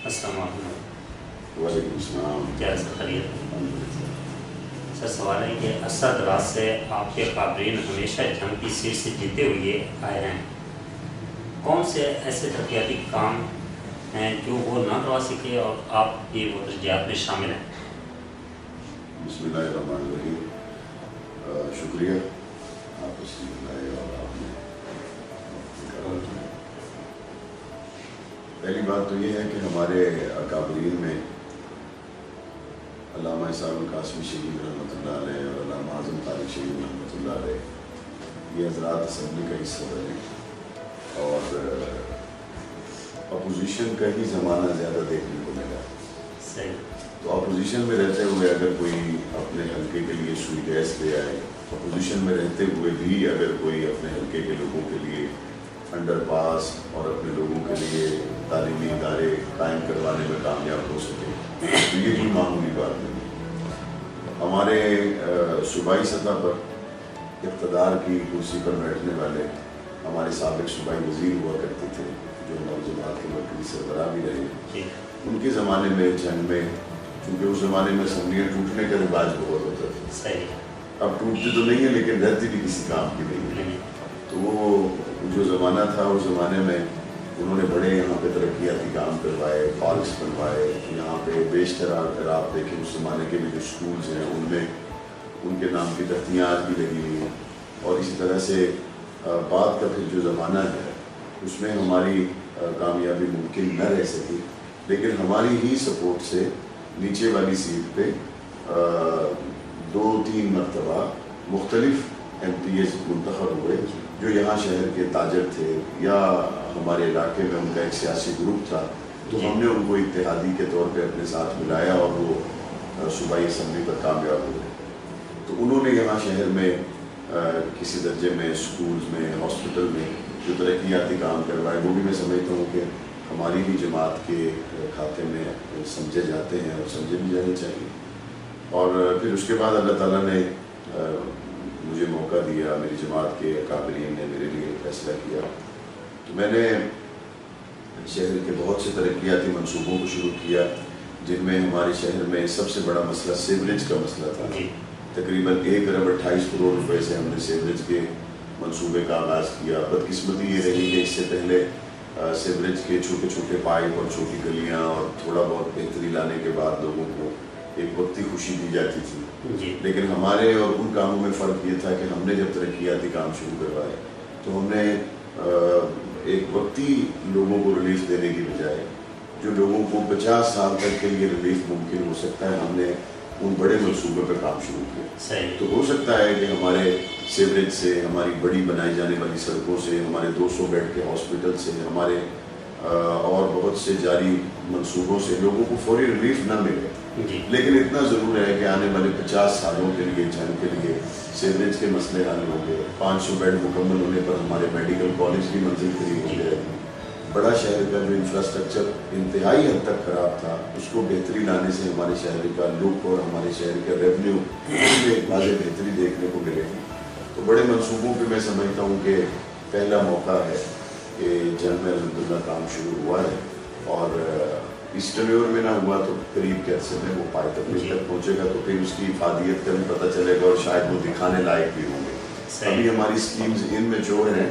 السلام علیکم۔ وعلیکم السلام۔ کیا سر خیریت؟ سر سوال ہے کہ عرصہ دراز سے آپ کے قابرین ہمیشہ جنگ کی سیر سے جیتے ہوئے آئے ہیں، کون سے ایسے ترقیاتی کام ہیں جو وہ نہ کروا سکے اور آپ کی وہ ترجیحات میں شامل ہیں؟ بسم اللہ الرحمن الرحیم۔ شکریہ آپ اس کی بتائے اور آپ نے پہلی بات تو یہ ہے کہ ہمارے اکابرین میں علامہ اسحاق القاسمی شہید رحمۃ اللہ علیہ اور علامہ اعظم طارق شہید رحمۃ اللہ علیہ یہ حضرات اسمبلی کا حصہ بنے اور اپوزیشن کا ہی زمانہ زیادہ دیکھنے کو ملا۔ تو اپوزیشن میں رہتے ہوئے اگر کوئی اپنے حلقے کے لیے سوئی گیس لے آئے، اپوزیشن میں رہتے ہوئے بھی اگر کوئی اپنے حلقے کے لوگوں کے لیے انڈر پاس اور اپنے لوگوں کے لیے تعلیمی ادارے قائم کروانے میں کامیاب ہو سکے تو یہ کوئی معمولی بات نہیں۔ ہمارے صوبائی سطح پر اقتدار کی کرسی پر بیٹھنے والے ہمارے سابق صوبائی وزیر ہوا کرتے تھے جو ہماری جماعت کے مرکزی سربراہ بھی رہے، ان کے زمانے میں جنگ میں چونکہ اس زمانے میں اسمبلیاں ٹوٹنے کا رواج بہت ہوتا تھا، اب ٹوٹتی تو نہیں ہے لیکن رہتی بھی کسی کام کی نہیں ہے، تو وہ جو زمانہ تھا اس زمانے میں انہوں نے بڑے یہاں پہ ترقیاتی کام کروائے، پارکس بنوائے، یہاں پہ بیشتر اگر آپ دیکھیں اس زمانے کے بھی جو اسکولز ہیں ان میں ان کے نام کی تختیاں آج بھی لگی ہوئی ہیں، اور اسی طرح سے بعد کا پھر جو زمانہ ہے اس میں ہماری کامیابی ممکن نہ رہ سکی، لیکن ہماری ہی سپورٹ سے نیچے والی سیٹ پہ 2-3 مرتبہ مختلف ایم پی ایز منتخب ہوئے جو یہاں شہر کے تاجر تھے یا ہمارے علاقے میں ان کا ایک سیاسی گروپ تھا، تو ہم نے ان کو اتحادی کے طور پہ اپنے ساتھ ملایا اور وہ صوبائی اسمبلی پر کامیاب ہوئے۔ تو انہوں نے یہاں شہر میں کسی درجے میں اسکولز میں ہاسپٹل میں جو ترقیاتی کام کروائے وہ بھی میں سمجھتا ہوں کہ ہماری بھی جماعت کے کھاتے میں سمجھے جاتے ہیں اور سمجھے بھی جانے چاہیے۔ اور پھر اس کے بعد اللہ تعالیٰ نے مجھے موقع دیا، میری جماعت کے اکابرین نے میرے لیے فیصلہ کیا، تو میں نے شہر کے بہت سے ترقیاتی منصوبوں کو شروع کیا جن میں ہمارے شہر میں سب سے بڑا مسئلہ سیوریج کا مسئلہ تھا۔ تقریباً 1.28 کروڑ روپے سے ہم نے سیوریج کے منصوبے کا آغاز کیا۔ بدقسمتی یہ رہی کہ اس سے پہلے سیوریج کے چھوٹے چھوٹے پائپ اور چھوٹی گلیاں اور تھوڑا بہت بہتری لانے کے بعد لوگوں کو ایک وقتی خوشی دی جاتی تھی، لیکن ہمارے اور ان کاموں میں فرق یہ تھا کہ ہم نے جب ترقیاتی کام شروع کروائے تو ہم نے ایک وقتی لوگوں کو ریلیف دینے کی بجائے جو لوگوں کو 50 سال تک کے لیے ریلیف ممکن ہو سکتا ہے ہم نے ان بڑے منصوبے پہ کام شروع کیا۔ تو ہو سکتا ہے کہ ہمارے سیوریج سے، ہماری بڑی بنائی جانے والی سڑکوں سے، ہمارے 200 بیڈ کے ہاسپٹل سے، ہمارے اور بہت سے جاری منصوبوں سے لوگوں کو فوری ریلیف نہ ملے، لیکن اتنا ضرور ہے کہ آنے والے 50 سالوں کے لیے جنگ کے لیے سیوریج کے مسئلے حل ہوں گے، 500 بیڈ مکمل ہونے پر ہمارے میڈیکل کالج کی منزل کھلی ہو جائے گی، بڑا شہر کا جو انفراسٹرکچر انتہائی حد تک خراب تھا اس کو بہتری لانے سے ہمارے شہر کا لک اور ہمارے شہر کا ریونیو میں ایک واضح بہتری دیکھنے کو ملے گی۔ تو بڑے منصوبوں پہ میں سمجھتا ہوں کہ پہلا موقع ہے کہ جنگ میں الحمدللہ کام شروع ہوا ہے، اور اس ٹینیور میں نہ ہوا تو قریب کے عرصے میں وہ پائے تک پہنچے گا، تو پھر اس کی افادیت کا بھی پتہ چلے گا اور شاید وہ دکھانے لائق بھی ہوں گے۔ ابھی ہماری اسکیمز ان میں چور ہیں،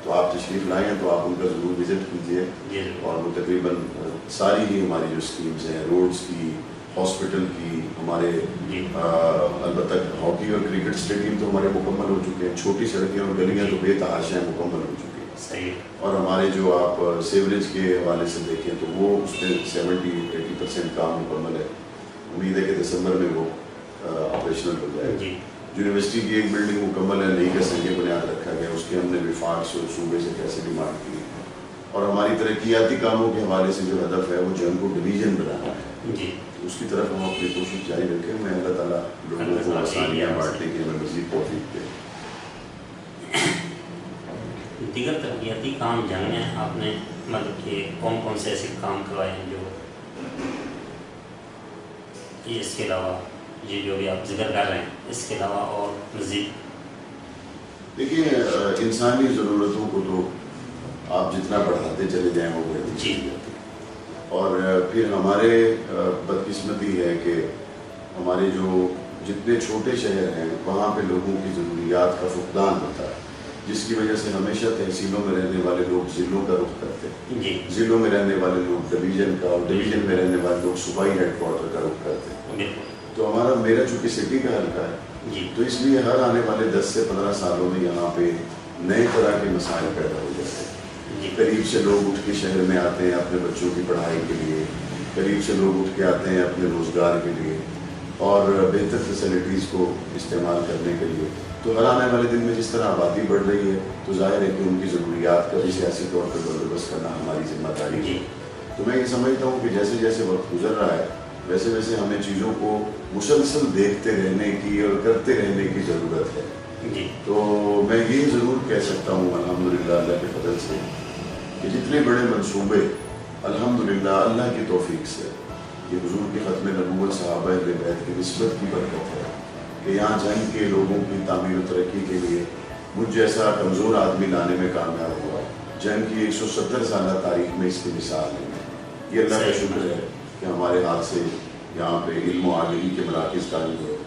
تو آپ تشریف لائیں تو آپ ان کا ضرور وزٹ کیجیے، اور وہ تقریباً ساری ہی ہماری جو اسکیمز ہیں روڈز کی، ہاسپٹل کی، ہمارے البتہ ہاکی اور کرکٹ اسٹیڈیم تو ہمارے مکمل ہو چکے ہیں، چھوٹی سڑکیں اور گلیاں تو بے تحاشا مکمل ہو چکی ہیں، اور ہمارے جو آپ سیوریج کے حوالے سے دیکھیں تو وہ اس میں 70-80% کام مکمل ہے، امید ہے کہ دسمبر میں وہ آپریشنل ہو جائے گا۔ یونیورسٹی کی ایک بلڈنگ مکمل ہے، نئی کا سنگ بنیاد رکھا گیا، اس کے ہم نے وفاق سے اور صوبے سے کیسے ڈیمانڈ کی، اور ہماری ترقیاتی کاموں کے حوالے سے جو ہدف ہے وہ جنگ کو ڈویژن بنانا ہے، اس کی طرف ہم اپنی کوشش جاری رکھیں۔ میں اللہ تعالیٰ لوگوں کو آسانیاں بانٹنے کی ہمیں مزید توفیق دے۔ دیگر ترقیاتی کام جنگ میں آپ نے مطلب کہ کون کون سے ایسے کام کروائے ہیں جو اس کے علاوہ جو بھی آپ ذکر کر رہے ہیں اس کے علاوہ اور مزید؟ دیکھیے انسانی ضرورتوں کو تو آپ جتنا بڑھاتے چلے جائیں وہ بڑھتی چلی جاتی ہے، اور پھر ہمارے بدقسمتی ہے کہ ہمارے جو جتنے چھوٹے شہر ہیں وہاں پہ لوگوں کی ضروریات کا فقدان ہوتا ہے، جس کی وجہ سے ہمیشہ تحصیلوں میں رہنے والے لوگ ضلعوں کا رخ کرتے ہیں، ضلعوں میں رہنے والے لوگ ڈویژن کا، اور ڈویژن میں رہنے والے لوگ صوبائی ہیڈ کوارٹر کا رخ کرتے ہیں۔ تو میرا چونکہ سٹی کا حلقہ ہے، تو اس لیے ہر آنے والے 10 سے 15 سالوں میں یہاں پہ نئے طرح کے مسائل پیدا ہو جاتے ہیں۔ قریب سے لوگ اٹھ کے شہر میں آتے ہیں اپنے بچوں کی پڑھائی کے لیے، قریب سے لوگ اٹھ کے آتے ہیں اپنے روزگار کے لیے اور بہتر فیسلٹیز کو استعمال کرنے کے لیے۔ تو ہر آنے والے دن میں جس طرح آبادی بڑھ رہی ہے تو ظاہر ہے کہ ان کی ضروریات کا بھی سیاسی طور پر بندوبست کرنا ہماری ذمہ داری ہے۔ تو میں یہ سمجھتا ہوں کہ جیسے جیسے وقت گزر رہا ہے ویسے ویسے ہمیں چیزوں کو مسلسل دیکھتے رہنے کی اور کرتے رہنے کی ضرورت ہے۔ تو میں یہ ضرور کہہ سکتا ہوں الحمدللہ اللہ کے فضل سے کہ جتنے بڑے منصوبے الحمدللہ اللہ کی توفیق سے یہ حضور کے ختم نبوت صحابہ اہل بیت کی نسبت کی برکت ہے کہ یہاں جنگ کے لوگوں کی تعمیر و ترقی کے لیے مجھ جیسا کمزور آدمی لانے میں کامیاب ہوا۔ جنگ کی 170 سالہ تاریخ میں اس کی مثال نہیں ہے۔ یہ اللہ کا شکر ہے کہ ہمارے ہاتھ سے یہاں پہ علم و آگہی کے مراکز قائم ہوئے،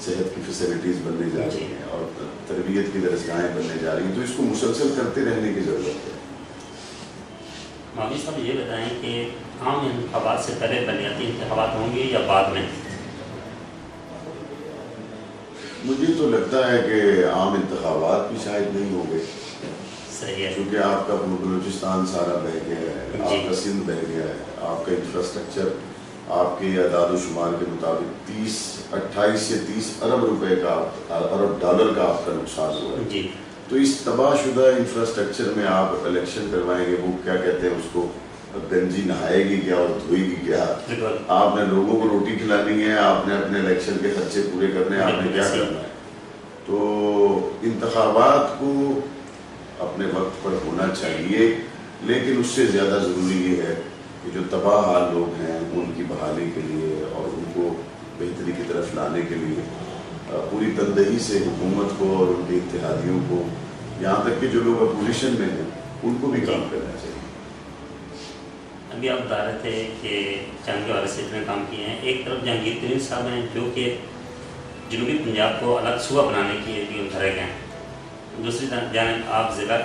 صحت کی فیسلٹیز بننے جا رہی ہیں اور تربیت کی درسگاہیں بننے جا رہی ہیں، تو اس کو مسلسل کرتے رہنے کی ضرورت ہے۔ مولوی صاحب یہ بتائیں کہ عام انتخابات سے پہلے بلدیاتی انتخابات ہوں گے یا بعد میں؟ مجھے تو لگتا ہے کہ عام انتخابات بھی شاید نہیں ہوں گے، صحیح ہے، کیونکہ آپ کا بلوچستان سارا بہ گیا ہے، آپ کا سندھ بہ گیا ہے، آپ کا انفراسٹرکچر آپ کے اعداد و شمار کے مطابق 28 سے 30 ارب روپے کا ارب ڈالر کا آپ کا نقصان ہوا ہے۔ تو اس تباہ شدہ انفراسٹرکچر میں آپ الیکشن کروائیں گے، وہ کیا کہتے ہیں اس کو، گنجی نہائے گی کیا اور دھوئے گی کیا؟ آپ نے لوگوں کو روٹی کھلانی ہے، آپ نے اپنے الیکشن کے خرچے پورے کرنے ہیں، آپ نے کیا کرنا ہے؟ تو انتخابات کو اپنے وقت پر ہونا چاہیے، لیکن اس سے زیادہ ضروری یہ ہے کہ جو تباہ حال لوگ ہیں ان کی بحالی کے لیے اور ان کو بہتری کی طرف لانے کے لیے پوری تندہی سے حکومت کو اور ان کے اتحادیوں کو، یہاں تک کہ جو لوگ اپوزیشن میں ہیں ان کو بھی کام کرنا چاہیے۔ ابھی آپ بتا رہے تھے کہ جنگ کے والے سے اتنے کام کیے ہیں، ایک طرف جہانگیر ترین صاحب ہیں جو کہ جنوبی پنجاب کو الگ صوبہ بنانے کے لیے اترے گئے ہیں، دوسری جانب آپ ضلع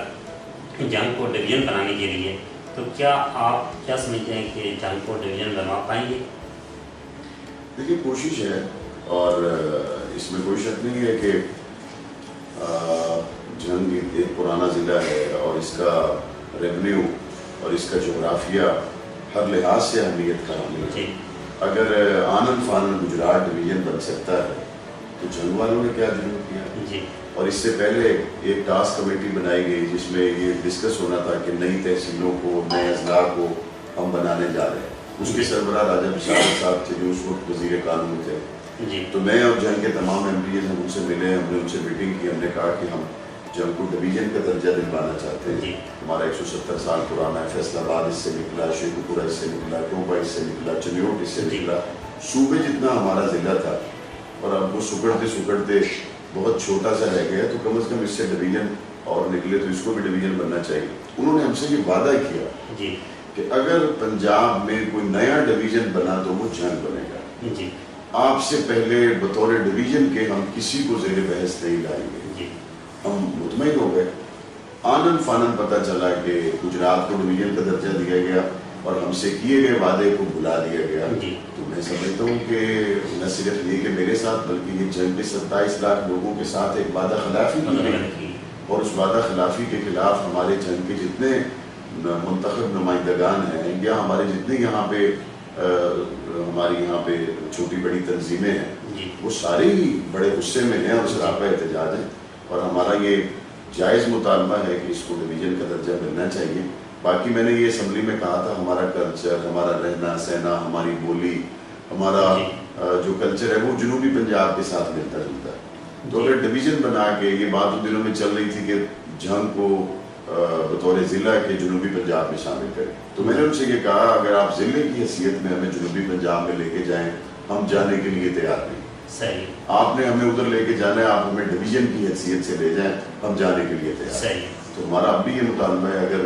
جنگ کو ڈویژن بنانے کے لیے، تو کیا آپ کیا سمجھتے ہیں کہ جنگ کو ڈویژن بنوا پائیں گے؟ دیکھیے کوشش ہے، اور اس میں کوئی شک نہیں ہے کہ جنگ ایک پرانا ضلع ہے اور اس کا ریونیو اور اس کا جغرافیہ ہر لحاظ سے اہمیت کا حامل ہے۔ اگر آنند فانند گجرات ڈویژن بن سکتا ہے تو جنگ والوں نے کیا ضرور کیا؟ اور اس سے پہلے ایک ٹاسک کمیٹی بنائی گئی جس میں یہ ڈسکس ہونا تھا کہ نئی تحصیلوں کو، نئے اضلاع کو ہم بنانے جا رہے ہیں۔ اس کے سربراہ راجہ بشارت صاحب تھے جو اس وقت وزیر قانون تھے۔ تو میں اور جنگ کے تمام ایم پی ایز ہم ان سے ملے، ہم نے ان سے میٹنگ کی، ہم نے کہا کہ ہم جنگ کو ڈویژن کا درجہ دلوانا چاہتے ہیں۔ ہمارا 170 سال پرانا ہے، فیصل آباد اس سے نکلا، شیخو پورہ اس سے نکلا، ٹوپا اس سے نکلا، چنیوٹ اس سے نکلا، صوبے جتنا ہمارا ضلع تھا، اور اب وہ سکڑتے سکڑتے بہت چھوٹا سا رہ گیا، تو کم از کم اس سے ڈویژن اور نکلے تو اس کو بھی ڈویژن بننا چاہیے۔ انہوں نے ہم سے یہ وعدہ کیا کہ اگر پنجاب میں کوئی نیا ڈویژن بنا تو وہ جنگ بنے گا۔ آپ سے پہلے بطور ڈویژن کے ہم کسی کو زیر بحث نہیں لائیں گے۔ ہم مطمئن ہو گئے۔ آنند فانند پتہ چلا کہ گجرات کو ڈویژن کا درجہ دیا گیا اور ہم سے کیے گئے وعدے کو بھلا دیا گیا۔ تو میں سمجھتا ہوں کہ نہ صرف یہ کہ میرے ساتھ بلکہ یہ جنگ کے 27 لاکھ لوگوں کے ساتھ ایک وعدہ خلافی کی گئی، اور اس وعدہ خلافی کے خلاف ہمارے جنگ کے جتنے منتخب نمائندگان ہیں یا ہمارے جتنے یہاں پہ ہماری یہاں پہ چھوٹی بڑی تنظیمیں ہیں وہ سارے ہی بڑے غصے میں ہیں اور سراپا احتجاج ہیں، اور ہمارا یہ جائز مطالبہ ہے کہ اس کو ڈویژن کا درجہ ملنا چاہیے۔ باقی میں نے یہ اسمبلی میں کہا تھا ہمارا کلچر، ہمارا رہنا سہنا، ہماری بولی، ہمارا جو کلچر ہے وہ جنوبی پنجاب کے ساتھ ملتا جلتا ہے۔ تو اگر ڈویژن بنا کے، یہ بات ان دنوں میں چل رہی تھی کہ جنگ کو بطور ضلع کے جنوبی پنجاب میں شامل کریں، تو میں نے ان سے یہ کہا اگر آپ ضلع کی حیثیت میں ہمیں جنوبی پنجاب میں لے کے جائیں ہم جانے کے لیے تیار نہیں۔ صحیح، آپ نے ہمیں ادھر لے کے جانا ہے، آپ ہمیں ڈویژن کی حیثیت سے لے جائیں، ہم جانے کے لیے تیار۔ صحیح، تو ہمارا اب بھی یہ مطالبہ ہے اگر